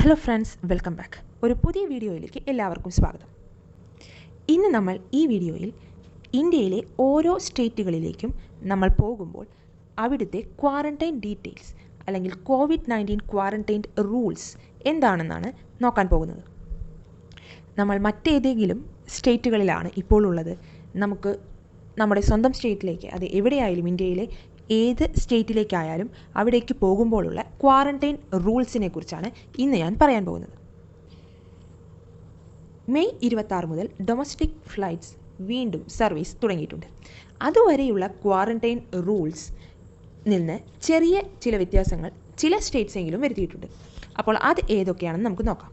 Hello friends, welcome back. ഒരു പുതിയ വീഡിയോയിലേക്ക് എല്ലാവർക്കും സ്വാഗതം. ഇന്ന് നമ്മൾ ഈ വീഡിയോയിൽ ഇന്ത്യയിലെ ഓരോ സ്റ്റേറ്റുകളിലേക്കും നമ്മൾ പോകുമ്പോൾ അവിടുത്തെ ക്വാറന്റൈൻ ഡീറ്റെയിൽസ് അല്ലെങ്കിൽ COVID-19 ക്വാറന്റൈൻ റൂൾസ് എന്താണെന്നാണ് നോക്കാൻ പോകുന്നത്. നമ്മൾ മറ്റേതെങ്കിലും സ്റ്റേറ്റുകളിലാണ് ഇപ്പോൾ ഉള്ളത്, നമുക്ക് നമ്മുടെ സ്വന്തം സ്റ്റേറ്റിലേക്ക്, അത് എവിടെയായാലും ഇന്ത്യയിലെ ഏത് സ്റ്റേറ്റിലേക്കായാലും അവിടേക്ക് പോകുമ്പോഴുള്ള ക്വാറന്റൈൻ റൂൾസിനെ കുറിച്ചാണ് ഇന്ന് ഞാൻ പറയാൻ പോകുന്നത്. മെയ് 26 മുതൽ ഡൊമസ്റ്റിക് ഫ്ലൈറ്റ്സ് വീണ്ടും സർവീസ് തുടങ്ങിയിട്ടുണ്ട്. അതുവരെയുള്ള ക്വാറന്റൈൻ റൂൾസ് നിന്ന് ചെറിയ ചില വ്യത്യാസങ്ങൾ ചില സ്റ്റേറ്റ്സ് എങ്കിലും വരുത്തിയിട്ടുണ്ട്. അപ്പോൾ അത് ഏതൊക്കെയാണെന്ന് നമുക്ക് നോക്കാം.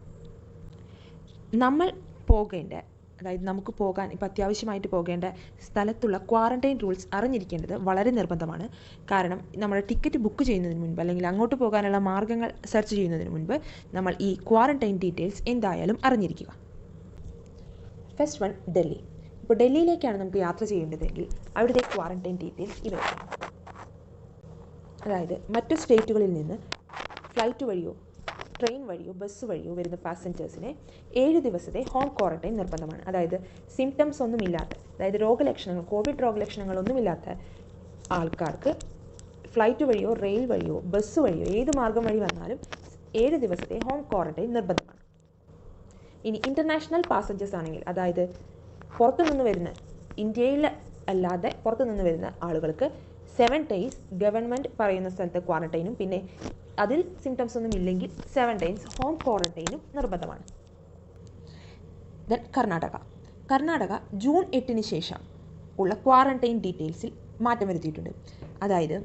നമ്മൾ പോകേണ്ട, അതായത് നമുക്ക് പോകാൻ ഇപ്പോൾ അത്യാവശ്യമായിട്ട് പോകേണ്ട സ്ഥലത്തുള്ള ക്വാറന്റൈൻ റൂൾസ് അറിഞ്ഞിരിക്കേണ്ടത് വളരെ നിർബന്ധമാണ്. കാരണം നമ്മുടെ ടിക്കറ്റ് ബുക്ക് ചെയ്യുന്നതിന് മുൻപ് അല്ലെങ്കിൽ അങ്ങോട്ട് പോകാനുള്ള മാർഗ്ഗങ്ങൾ സെർച്ച് ചെയ്യുന്നതിന് മുൻപ് നമ്മൾ ഈ ക്വാറന്റൈൻ ഡീറ്റെയിൽസ് എന്തായാലും അറിഞ്ഞിരിക്കുക. First one, Delhi. ഇപ്പോൾ ഡൽഹിയിലേക്കാണ് നമുക്ക് യാത്ര ചെയ്യേണ്ടതെങ്കിൽ അവിടുത്തെ ക്വാറന്റൈൻ ഡീറ്റെയിൽസ് ഇവയാണ്. അതായത് മറ്റു സ്റ്റേറ്റുകളിൽ നിന്ന് ഫ്ലൈറ്റ് വഴിയോ ട്രെയിൻ വഴിയോ ബസ് വഴിയോ വരുന്ന പാസഞ്ചേഴ്സിനെ 7 ദിവസത്തെ ഹോം ക്വാറന്റൈൻ നിർബന്ധമാണ്. അതായത് സിംറ്റംസ് ഒന്നുമില്ലാത്ത, അതായത് രോഗലക്ഷണങ്ങൾ, കോവിഡ് രോഗലക്ഷണങ്ങളൊന്നുമില്ലാത്ത ആൾക്കാർക്ക് ഫ്ലൈറ്റ് വഴിയോ റെയിൽ വഴിയോ ബസ് വഴിയോ ഏത് മാർഗം വഴി വന്നാലും 7 ദിവസത്തെ ഹോം ക്വാറന്റൈൻ നിർബന്ധമാണ്. ഇനി ഇൻ്റർനാഷണൽ പാസഞ്ചേഴ്സ് ആണെങ്കിൽ, അതായത് പുറത്തുനിന്ന് വരുന്ന, ഇന്ത്യയിൽ അല്ലാതെ പുറത്തുനിന്ന് വരുന്ന ആളുകൾക്ക് 7 days ഗവൺമെൻറ് പറയുന്ന സ്ഥലത്തെ ക്വാറന്റൈനും പിന്നെ അതിൽ സിംറ്റംസ് ഒന്നും ഇല്ലെങ്കിൽ 7 days ഹോം ക്വാറന്റൈനും നിർബന്ധമാണ്. ദെൻ കർണാടക ജൂൺ 8 ശേഷം ഉള്ള ക്വാറന്റൈൻ ഡീറ്റെയിൽസിൽ മാറ്റം വരുത്തിയിട്ടുണ്ട്. അതായത്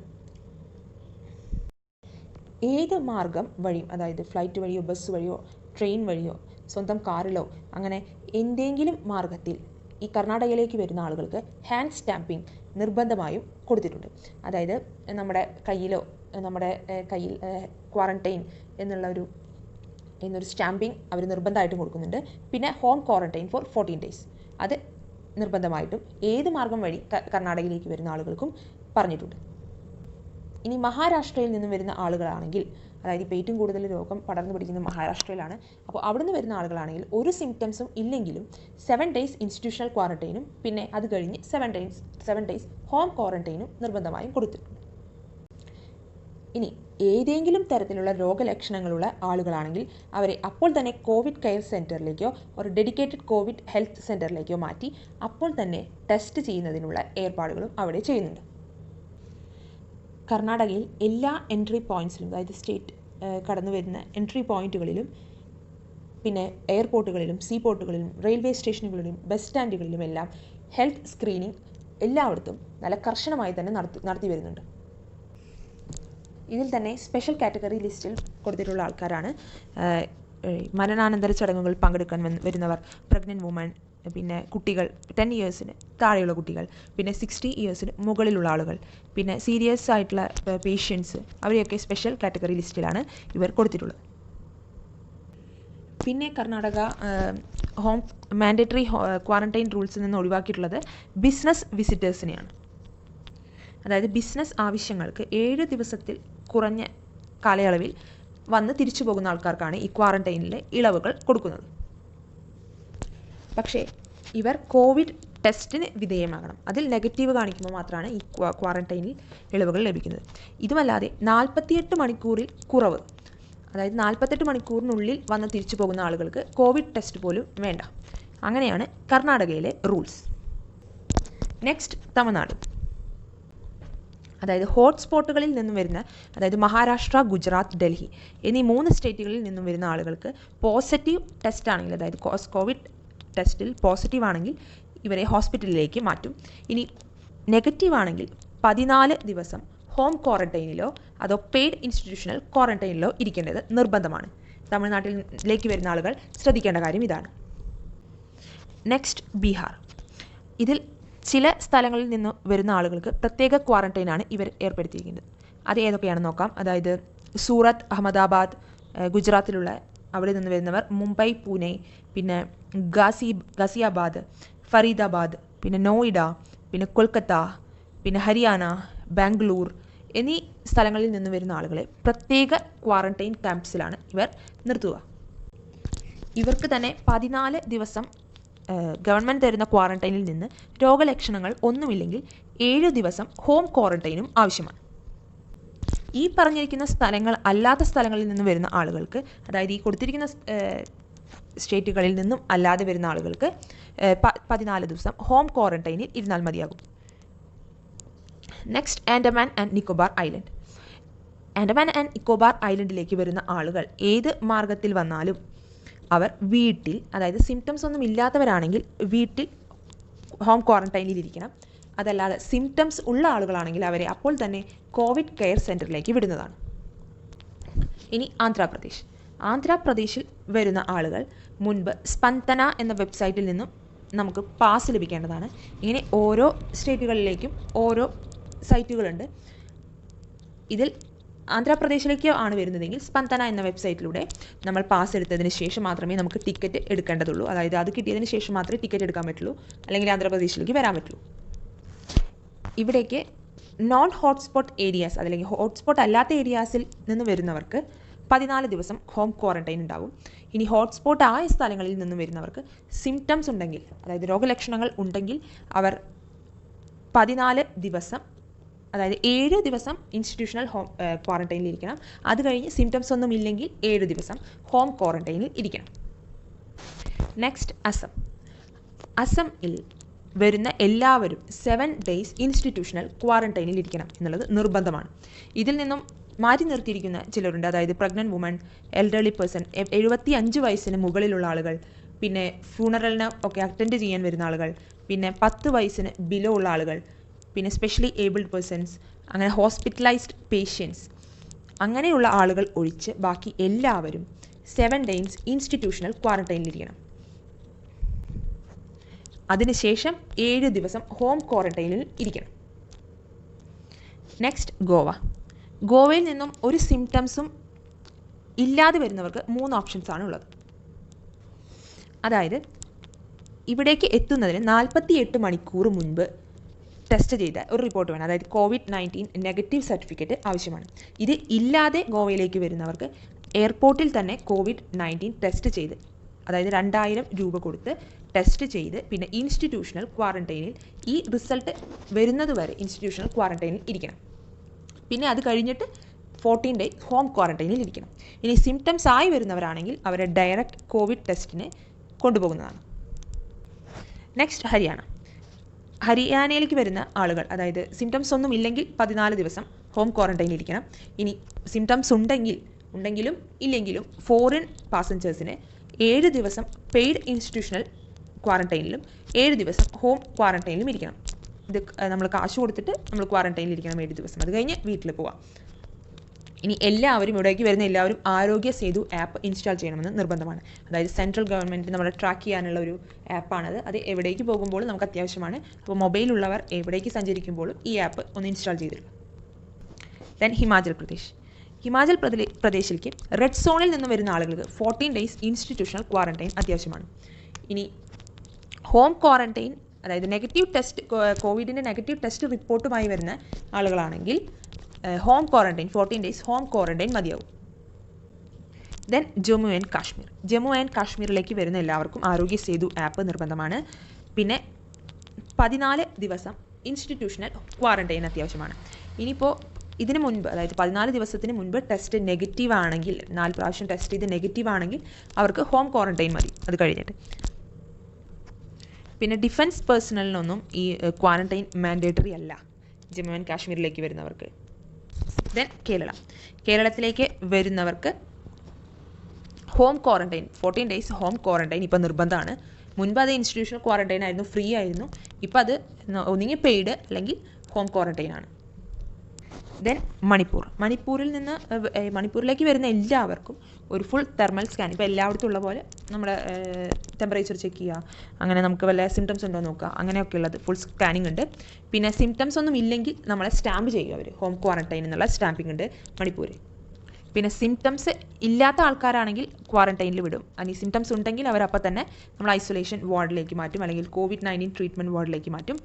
ഏത് മാർഗം വഴിയും, അതായത് ഫ്ലൈറ്റ് വഴിയോ ബസ് വഴിയോ ട്രെയിൻ വഴിയോ സ്വന്തം കാറിലോ അങ്ങനെ എന്തെങ്കിലും മാർഗത്തിൽ ഈ കർണാടകയിലേക്ക് വരുന്ന ആളുകൾക്ക് ഹാൻഡ് സ്റ്റാമ്പിംഗ് നിർബന്ധമായും കൊടുത്തിട്ടുണ്ട്. അതായത് നമ്മുടെ കയ്യിൽ ക്വാറന്റൈൻ എന്നൊരു സ്റ്റാമ്പിംഗ് അവർ നിർബന്ധമായിട്ടും കൊടുക്കുന്നുണ്ട്. പിന്നെ ഹോം ക്വാറന്റൈൻ ഫോർ 14 days അത് നിർബന്ധമായിട്ടും ഏത് മാർഗം വഴി കർണാടകയിലേക്ക് വരുന്ന ആളുകൾക്കും പറഞ്ഞിട്ടുണ്ട്. ഇനി മഹാരാഷ്ട്രയിൽ നിന്നും വരുന്ന ആളുകളാണെങ്കിൽ, അതായത് ഇപ്പോൾ ഏറ്റവും കൂടുതൽ രോഗം പടർന്നു പിടിക്കുന്ന മഹാരാഷ്ട്രയിലാണ്. അപ്പോൾ അവിടുന്ന് വരുന്ന ആളുകളാണെങ്കിൽ ഒരു സിംറ്റംസും ഇല്ലെങ്കിലും 7 days ഇൻസ്റ്റിറ്റ്യൂഷണൽ ക്വാറന്റൈനും പിന്നെ അത് കഴിഞ്ഞ് 7 days ഹോം ക്വാറന്റൈനും നിർബന്ധമായും കൊടുത്തിട്ടുണ്ട്. ഇനി ഏതെങ്കിലും തരത്തിലുള്ള രോഗലക്ഷണങ്ങളുള്ള ആളുകളാണെങ്കിൽ അവരെ അപ്പോൾ തന്നെ കോവിഡ് കെയർ സെൻറ്ററിലേക്കോ ഒരു ഡെഡിക്കേറ്റഡ് കോവിഡ് ഹെൽത്ത് സെൻറ്ററിലേക്കോ മാറ്റി അപ്പോൾ തന്നെ ടെസ്റ്റ് ചെയ്യുന്നതിനുള്ള ഏർപ്പാടുകളും അവിടെ ചെയ്യുന്നുണ്ട്. കർണാടകയിൽ എല്ലാ എൻട്രി പോയിൻറ്റ്സിലും, അതായത് സ്റ്റേറ്റ് കടന്നു വരുന്ന എൻട്രി പോയിൻറ്റുകളിലും പിന്നെ എയർപോർട്ടുകളിലും സീപോർട്ടുകളിലും റെയിൽവേ സ്റ്റേഷനുകളിലും ബസ് സ്റ്റാൻഡുകളിലും എല്ലാം ഹെൽത്ത് സ്ക്രീനിങ് എല്ലായിടത്തും നല്ല കർശനമായി തന്നെ നടത്തി വരുന്നുണ്ട്. ഇതിൽ തന്നെ സ്പെഷ്യൽ കാറ്റഗറി ലിസ്റ്റിൽ കൊടുത്തിട്ടുള്ള ആൾക്കാരാണ് മരണാനന്തര ചടങ്ങുകൾ പങ്കെടുക്കാൻ വരുന്നവർ, പ്രഗ്നൻറ്റ് വുമൺ, പിന്നെ കുട്ടികൾ 10 yearsന് താഴെയുള്ള കുട്ടികൾ, പിന്നെ 60 yearsന് മുകളിലുള്ള ആളുകൾ, പിന്നെ സീരിയസ് ആയിട്ടുള്ള പേഷ്യൻസ്, അവരെയൊക്കെ സ്പെഷ്യൽ കാറ്റഗറി ലിസ്റ്റിലാണ് ഇവർ കൊടുത്തിട്ടുള്ളത്. പിന്നെ കർണാടക ഹോം മാൻഡേറ്ററി ക്വാറന്റൈൻ റൂൾസിൽ നിന്ന് ഒഴിവാക്കിയിട്ടുള്ളത് ബിസിനസ് വിസിറ്റേഴ്സിനെയാണ്. അതായത് ബിസിനസ് ആവശ്യങ്ങൾക്ക് 7 ദിവസത്തിൽ കുറഞ്ഞ കാലയളവിൽ വന്ന് തിരിച്ചു പോകുന്ന ആൾക്കാർക്കാണ് ഈ ക്വാറന്റൈനിലെ ഇളവുകൾ കൊടുക്കുന്നത്. പക്ഷേ ഇവർ കോവിഡ് ടെസ്റ്റിന് വിധേയമാകണം. അതിൽ നെഗറ്റീവ് കാണിക്കുമ്പോൾ മാത്രമാണ് ഈ ക്വാറന്റൈനിൽ ഇളവുകൾ ലഭിക്കുന്നത്. ഇതുമല്ലാതെ 48 മണിക്കൂറിൽ കുറവ്, അതായത് 48 മണിക്കൂറിനുള്ളിൽ വന്ന് തിരിച്ചു പോകുന്ന ആളുകൾക്ക് കോവിഡ് ടെസ്റ്റ് പോലും വേണ്ട. അങ്ങനെയാണ് കർണാടകയിലെ റൂൾസ്. നെക്സ്റ്റ്, തമിഴ്നാട്. അതായത് ഹോട്ട്സ്പോട്ടുകളിൽ നിന്നും വരുന്ന, അതായത് മഹാരാഷ്ട്ര, ഗുജറാത്ത്, ഡൽഹി എന്നീ 3 സ്റ്റേറ്റുകളിൽ നിന്നും വരുന്ന ആളുകൾക്ക് പോസിറ്റീവ് ടെസ്റ്റ് ആണെങ്കിൽ, അതായത് കോവിഡ് ടെസ്റ്റിൽ പോസിറ്റീവ് ആണെങ്കിൽ ഇവരെ ഹോസ്പിറ്റലിലേക്ക് മാറ്റും. ഇനി നെഗറ്റീവ് ആണെങ്കിൽ 14 ദിവസം ഹോം ക്വാറന്റൈനിലോ അതോ പെയ്ഡ് ഇൻസ്റ്റിറ്റ്യൂഷണൽ ക്വാറന്റൈനിലോ ഇരിക്കേണ്ടത് നിർബന്ധമാണ്. തമിഴ്നാട്ടിലേക്ക് വരുന്ന ആളുകൾ ശ്രദ്ധിക്കേണ്ട കാര്യം ഇതാണ്. നെക്സ്റ്റ്, ബീഹാർ. ഇതിൽ ചില സ്ഥലങ്ങളിൽ നിന്ന് വരുന്ന ആളുകൾക്ക് പ്രത്യേക ക്വാറന്റൈനാണ് ഇവർ ഏർപ്പെടുത്തിയിരിക്കുന്നത്. അത് ഏതൊക്കെയാണെന്ന് നോക്കാം. അതായത് സൂറത്ത്, അഹമ്മദാബാദ്, ഗുജറാത്തിലുള്ള അവിടെ നിന്ന് വരുന്നവർ, മുംബൈ, പൂനെ, പിന്നെ ഗാസിയാബാദ്, ഫരീദാബാദ്, പിന്നെ നോയിഡ, പിന്നെ കൊൽക്കത്ത, പിന്നെ ഹരിയാന, ബാംഗ്ലൂർ എന്നീ സ്ഥലങ്ങളിൽ നിന്ന് വരുന്ന ആളുകളെ പ്രത്യേക ക്വാറന്റൈൻ ക്യാമ്പ്സിലാണ് ഇവർ നിർത്തുക. ഇവർക്ക് തന്നെ 14 ദിവസം ഗവൺമെൻറ് തരുന്ന ക്വാറന്റൈനിൽ നിന്ന് രോഗലക്ഷണങ്ങൾ ഒന്നുമില്ലെങ്കിൽ 7 ദിവസം ഹോം ക്വാറന്റൈനും ആവശ്യമാണ്. ഈ പറഞ്ഞിരിക്കുന്ന സ്ഥലങ്ങൾ അല്ലാത്ത സ്ഥലങ്ങളിൽ നിന്ന് വരുന്ന ആളുകൾക്ക്, അതായത് ഈ കൊടുത്തിരിക്കുന്ന സ്റ്റേറ്റുകളിൽ നിന്നും അല്ലാതെ വരുന്ന ആളുകൾക്ക് 14 ദിവസം ഹോം ക്വാറന്റൈനിൽ ഇരുന്നാൽ മതിയാകും. Next, Andaman and Nicobar island. Andaman and Nicobar ഐലൻഡിലേക്ക് വരുന്ന ആളുകൾ ഏത് മാർഗത്തിൽ വന്നാലും അവർ വീട്ടിൽ, അതായത് സിംറ്റംസ് ഒന്നും ഇല്ലാത്തവരാണെങ്കിൽ വീട്ടിൽ ഹോം ക്വാറന്റൈനിൽ ഇരിക്കണം. അതല്ലാതെ സിംറ്റംസ് ഉള്ള ആളുകളാണെങ്കിൽ അവരെ അപ്പോൾ തന്നെ കോവിഡ് കെയർ സെൻറ്ററിലേക്ക് വിടുന്നതാണ്. ഇനി ആന്ധ്രാപ്രദേശ്. ആന്ധ്രാപ്രദേശിൽ വരുന്ന ആളുകൾ മുൻപ് സ്പന്ദന എന്ന വെബ്സൈറ്റിൽ നിന്നും നമുക്ക് പാസ് ലഭിക്കേണ്ടതാണ്. ഇങ്ങനെ ഓരോ സ്റ്റേറ്റുകളിലേക്കും ഓരോ സൈറ്റുകളുണ്ട്. ഇതിൽ ആന്ധ്രാപ്രദേശിലേക്ക് ആണ് വരുന്നതെങ്കിൽ സ്പന്ദന എന്ന വെബ്സൈറ്റിലൂടെ നമ്മൾ പാസ് എടുത്തതിന് ശേഷം മാത്രമേ നമുക്ക് ടിക്കറ്റ് എടുക്കേണ്ടതുള്ളൂ. അതായത് അത് കിട്ടിയതിന് ശേഷം മാത്രമേ ടിക്കറ്റ് എടുക്കാൻ പറ്റുള്ളൂ, അല്ലെങ്കിൽ ആന്ധ്രാപ്രദേശിലേക്ക് വരാൻ പറ്റുള്ളൂ. ഇവിടേക്ക് നോൺ ഹോട്ട്സ്പോട്ട് ഏരിയാസ്, അല്ലെങ്കിൽ ഹോട്ട്സ്പോട്ട് അല്ലാത്ത ഏരിയാസിൽ നിന്ന് വരുന്നവർക്ക് 14 ദിവസം ഹോം ക്വാറന്റൈൻ ഉണ്ടാകും. ഇനി ഹോട്ട്സ്പോട്ട് ആയ സ്ഥലങ്ങളിൽ നിന്ന് വരുന്നവർക്ക് സിംറ്റംസ് ഉണ്ടെങ്കിൽ, അതായത് രോഗലക്ഷണങ്ങൾ ഉണ്ടെങ്കിൽ അവർ 14 ദിവസം, അതായത് 7 ദിവസം ഇൻസ്റ്റിറ്റ്യൂഷണൽ ഹോം ക്വാറന്റൈനിൽ ഇരിക്കണം. അത് കഴിഞ്ഞ് സിംറ്റംസ് ഒന്നും ഇല്ലെങ്കിൽ 7 ദിവസം ഹോം ക്വാറന്റൈനിൽ ഇരിക്കണം. നെക്സ്റ്റ്, അസം. അസമിൽ വരുന്ന എല്ലാവരും 7 days ഇൻസ്റ്റിറ്റ്യൂഷണൽ ക്വാറന്റൈനിൽ ഇരിക്കണം എന്നുള്ളത് നിർബന്ധമാണ്. ഇതിൽ നിന്നും മാറ്റി നിർത്തിയിരിക്കുന്ന ചിലരുണ്ട്. അതായത് പ്രഗ്നന്റ് വുമൺ, എൽഡർലി പേഴ്സൺ, 75 വയസ്സിന് മുകളിലുള്ള ആളുകൾ, പിന്നെ ഫ്യൂണറലിന് ഒക്കെ അറ്റൻഡ് ചെയ്യാൻ വരുന്ന ആളുകൾ, പിന്നെ 10 വയസ്സിന് ബിലോ ഉള്ള ആളുകൾ, പിന്നെ സ്പെഷ്യലി ഏബിൾഡ് പേഴ്സൺസ്, അങ്ങനെ ഹോസ്പിറ്റലൈസ്ഡ് പേഷ്യൻസ്, അങ്ങനെയുള്ള ആളുകൾ ഒഴിച്ച് ബാക്കി എല്ലാവരും 7 days ഇൻസ്റ്റിറ്റ്യൂഷണൽ ക്വാറന്റൈനിലിരിക്കണം. അതിനുശേഷം 7 ദിവസം ഹോം ക്വാറന്റൈനിൽ ഇരിക്കണം. നെക്സ്റ്റ്, ഗോവ. ഗോവയിൽ നിന്നും ഒരു സിംറ്റംസും ഇല്ലാതെ വരുന്നവർക്ക് 3 ഓപ്ഷൻസ് ആണ് ഉള്ളത്. അതായത് ഇവിടേക്ക് എത്തുന്നതിന് 48 മണിക്കൂർ മുൻപ് ടെസ്റ്റ് ചെയ്ത ഒരു റിപ്പോർട്ട് വേണം. അതായത് COVID-19 നെഗറ്റീവ് സർട്ടിഫിക്കറ്റ് ആവശ്യമാണ്. ഇത് ഇല്ലാതെ ഗോവയിലേക്ക് വരുന്നവർക്ക് എയർപോർട്ടിൽ തന്നെ COVID-19 ടെസ്റ്റ് ചെയ്ത്, അതായത് 2000 രൂപ കൊടുത്ത് ടെസ്റ്റ് ചെയ്ത് പിന്നെ ഇൻസ്റ്റിറ്റ്യൂഷണൽ ക്വാറന്റൈനിൽ ഈ റിസൾട്ട് വരുന്നത് വരെ ഇൻസ്റ്റിറ്റ്യൂഷണൽ ക്വാറന്റൈനിൽ ഇരിക്കണം. പിന്നെ അത് കഴിഞ്ഞിട്ട് 14 days ഹോം ക്വാറന്റൈനിൽ ഇരിക്കണം. ഇനി സിംറ്റംസ് ആയി വരുന്നവരാണെങ്കിൽ അവരെ ഡയറക്റ്റ് കോവിഡ് ടെസ്റ്റിന് കൊണ്ടുപോകുന്നതാണ്. നെക്സ്റ്റ്, ഹരിയാന. ഹരിയാനയിലേക്ക് വരുന്ന ആളുകൾ, അതായത് സിംറ്റംസ് ഒന്നും ഇല്ലെങ്കിൽ 14 ദിവസം ഹോം ക്വാറന്റൈനിൽ ഇരിക്കണം. ഇനി സിംറ്റംസ് ഉണ്ടെങ്കിലും ഇല്ലെങ്കിലും ഫോറിൻ പാസഞ്ചേഴ്സിന് 7 ദിവസം പെയ്ഡ് ഇൻസ്റ്റിറ്റ്യൂഷണൽ ക്വാറന്റൈനിലും 7 ദിവസം ഹോം ക്വാറന്റൈനിലും ഇരിക്കണം. ഇത് നമ്മൾ കാശ് കൊടുത്തിട്ട് നമ്മൾ ക്വാറന്റൈനിൽ ഇരിക്കണം 7 ദിവസം. അത് കഴിഞ്ഞ് വീട്ടിൽ പോവാം. ഇനി എല്ലാവരും, ഇവിടേക്ക് വരുന്ന എല്ലാവരും ആരോഗ്യ സേതു ആപ്പ് ഇൻസ്റ്റാൾ ചെയ്യണമെന്ന് നിർബന്ധമാണ്. അതായത് സെൻട്രൽ ഗവൺമെൻറ് നമ്മളെ ട്രാക്ക് ചെയ്യാനുള്ള ഒരു ആപ്പാണത്. അത് എവിടേക്ക് പോകുമ്പോഴും നമുക്ക് അത്യാവശ്യമാണ്. അപ്പോൾ മൊബൈലുള്ളവർ എവിടേക്ക് സഞ്ചരിക്കുമ്പോഴും ഈ ആപ്പ് ഒന്ന് ഇൻസ്റ്റാൾ ചെയ്തിടുക. ദെൻ ഹിമാചൽ പ്രദേശ്. ഹിമാചൽ പ്രദേശിലേക്ക് റെഡ് സോണിൽ നിന്ന് വരുന്ന ആളുകൾക്ക് 14 days ഇൻസ്റ്റിറ്റ്യൂഷണൽ ക്വാറന്റൈൻ അത്യാവശ്യമാണ്. ഇനി ഹോം ക്വാറന്റൈൻ, അതായത് നെഗറ്റീവ് ടെസ്റ്റ്, കോവിഡിൻ്റെ നെഗറ്റീവ് ടെസ്റ്റ് റിപ്പോർട്ടുമായി വരുന്ന ആളുകളാണെങ്കിൽ home quarantine 14 days home quarantine മതിയാവും. Then Jammu and Kashmir. Jammu and കാശ്മീരിലേക്ക് വരുന്ന എല്ലാവർക്കും ആരോഗ്യ സേതു ആപ്പ് നിർബന്ധമാണ്. പിന്നെ 14 ദിവസം ഇൻസ്റ്റിറ്റ്യൂഷണൽ ക്വാറന്റൈൻ അത്യാവശ്യമാണ്. ഇനിയിപ്പോൾ ഇതിന് മുൻപ്, അതായത് 14 ദിവസത്തിന് മുൻപ് ടെസ്റ്റ് നെഗറ്റീവ് ആണെങ്കിൽ, 4 പ്രാവശ്യം ടെസ്റ്റ് ചെയ്ത് നെഗറ്റീവ് ആണെങ്കിൽ അവർക്ക് ഹോം ക്വാറന്റൈൻ മതി അത് കഴിഞ്ഞിട്ട്. പിന്നെ ഡിഫൻസ് പേഴ്സണലിനൊന്നും ഈ ക്വാറന്റൈൻ മാൻഡേറ്ററി അല്ല ജമ്മു ആൻഡ് കാശ്മീരിലേക്ക് വരുന്നവർക്ക്. ദെൻ കേരളത്തിലേക്ക് വരുന്നവർക്ക് home quarantine 14 days home quarantine ഇപ്പോൾ നിർബന്ധമാണ്. മുൻപ് അത് ഇൻസ്റ്റിറ്റ്യൂഷണൽ ക്വാറന്റൈൻ ആയിരുന്നു, ഫ്രീ ആയിരുന്നു. ഇപ്പോൾ അത് ഒന്നുകിൽ പെയ്ഡ് അല്ലെങ്കിൽ ഹോം ക്വാറന്റൈൻ ആണ്. ദെൻ മണിപ്പൂരിലേക്ക് വരുന്ന എല്ലാവർക്കും ഒരു ഫുൾ തെർമൽ സ്കാൻ, ഇപ്പോൾ എല്ലായിടത്തും ഉള്ള പോലെ നമ്മുടെ ടെമ്പറേച്ചർ ചെക്ക് ചെയ്യുക, അങ്ങനെ നമുക്ക് വല്ല സിംറ്റംസ് ഉണ്ടോ നോക്കുക, അങ്ങനെയൊക്കെ ഉള്ളത് ഫുൾ സ്കാനിങ് ഉണ്ട്. പിന്നെ സിംറ്റംസ് ഒന്നും ഇല്ലെങ്കിൽ നമ്മളെ സ്റ്റാമ്പ് ചെയ്യുക, അവർ ഹോം ക്വാറന്റൈൻ എന്നുള്ള സ്റ്റാമ്പിംഗ് ഉണ്ട് മണിപ്പൂരിൽ. പിന്നെ സിംറ്റംസ് ഇല്ലാത്ത ആൾക്കാരാണെങ്കിൽ ക്വാറന്റൈനിൽ വിടും. ഇനി സിംറ്റംസ് ഉണ്ടെങ്കിൽ അവരപ്പോൾ തന്നെ നമ്മൾ ഐസൊലേഷൻ വാർഡിലേക്ക് മാറ്റും, അല്ലെങ്കിൽ COVID-19 ട്രീറ്റ്മെൻറ്റ് വാർഡിലേക്ക് മാറ്റും.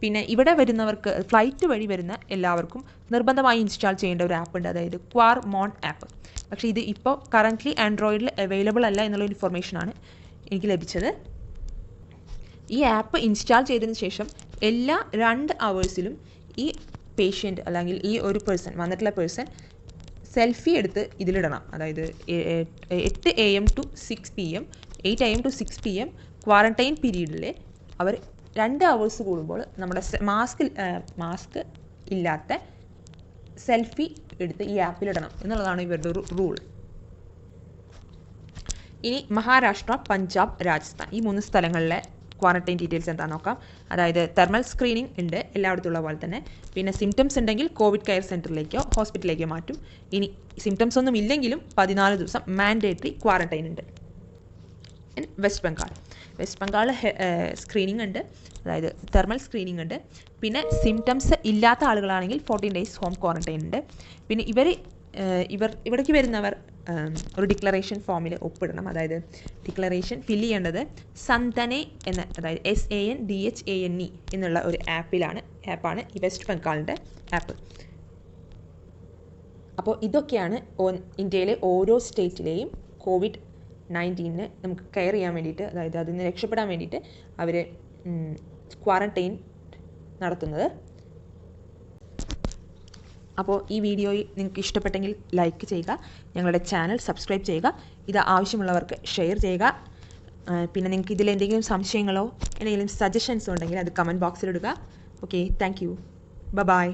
പിന്നെ ഇവിടെ വരുന്നവർക്ക്, ഫ്ലൈറ്റ് വഴി വരുന്ന എല്ലാവർക്കും നിർബന്ധമായി ഇൻസ്റ്റാൾ ചെയ്യേണ്ട ഒരു ആപ്പ് ഉണ്ട്, അതായത് ക്വാർ മോൺ ആപ്പ്. പക്ഷേ ഇത് ഇപ്പോൾ കറൻ്റ്ലി ആൻഡ്രോയിഡിൽ അവൈലബിൾ അല്ല എന്നുള്ള ഇൻഫർമേഷനാണ് എനിക്ക് ലഭിച്ചത്. ഈ ആപ്പ് ഇൻസ്റ്റാൾ ചെയ്തതിന് ശേഷം എല്ലാ 2 hours ഈ പേഷ്യൻ്റ് അല്ലെങ്കിൽ ഈ ഒരു വന്നിട്ടുള്ള പേഴ്സൺ സെൽഫി എടുത്ത് ഇതിലിടണം. അതായത് 8 AM to 6 PM 8 AM to 6 PM quarantine പീരീഡിൽ അവർ 2 hours കൂടുമ്പോൾ നമ്മുടെ മാസ്ക് ഇല്ലാത്ത സെൽഫി എടുത്ത് ഈ ആപ്പിലിടണം എന്നുള്ളതാണ് ഇവരുടെ ഒരു റൂൾ. ഇനി മഹാരാഷ്ട്ര, പഞ്ചാബ്, രാജസ്ഥാൻ ഈ 3 സ്ഥലങ്ങളിലെ ക്വാറന്റൈൻ ഡീറ്റെയിൽസ് എന്താണെന്ന് നോക്കാം. അതായത് തെർമൽ സ്ക്രീനിങ് ഉണ്ട് എല്ലായിടത്തുള്ള പോലെ തന്നെ. പിന്നെ സിംറ്റംസ് ഉണ്ടെങ്കിൽ കോവിഡ് കെയർ സെൻറ്ററിലേക്കോ ഹോസ്പിറ്റലിലേക്കോ മാറ്റും. ഇനി സിംറ്റംസ് ഒന്നും ഇല്ലെങ്കിലും 14 ദിവസം മാൻഡേറ്ററി ക്വാറന്റൈൻ ഉണ്ട്. വെസ്റ്റ് ബംഗാൾ സ്ക്രീനിങ് ഉണ്ട്, അതായത് തെർമൽ സ്ക്രീനിങ് ഉണ്ട്. പിന്നെ സിംറ്റംസ് ഇല്ലാത്ത ആളുകളാണെങ്കിൽ 14 days ഹോം ക്വാറന്റൈൻ ഉണ്ട്. പിന്നെ ഇവിടേക്ക് വരുന്നവർ ഒരു ഡിക്ലറേഷൻ ഫോമിൽ ഒപ്പിടണം. അതായത് ഡിക്ലറേഷൻ ഫില്ല് ചെയ്യേണ്ടത് സന്തനെ എന്ന, അതായത് SANDHANE എന്നുള്ള ഒരു ആപ്പാണ് ഈ വെസ്റ്റ് ബംഗാളിൻ്റെ ആപ്പ്. അപ്പോൾ ഇതൊക്കെയാണ് ഇന്ത്യയിലെ ഓരോ സ്റ്റേറ്റിലെയും COVID-19 നമുക്ക് കെയർ ചെയ്യാൻ വേണ്ടിയിട്ട്, അതായത് അതിൽ നിന്ന് രക്ഷപ്പെടാൻ വേണ്ടിയിട്ട് അവർ ക്വാറന്റൈൻ നടത്തുന്നത്. അപ്പോൾ ഈ വീഡിയോ നിങ്ങൾക്ക് ഇഷ്ടപ്പെട്ടെങ്കിൽ ലൈക്ക് ചെയ്യുക, ഞങ്ങളുടെ ചാനൽ സബ്സ്ക്രൈബ് ചെയ്യുക, ഇത് ആവശ്യമുള്ളവർക്ക് ഷെയർ ചെയ്യുക. പിന്നെ നിങ്ങൾക്ക് ഇതിൽ എന്തെങ്കിലും സംശയങ്ങളോ എന്തെങ്കിലും സജഷൻസോ ഉണ്ടെങ്കിൽ അത് കമൻറ്റ് ബോക്സിൽ ഇടുക. Okay, thank you, by.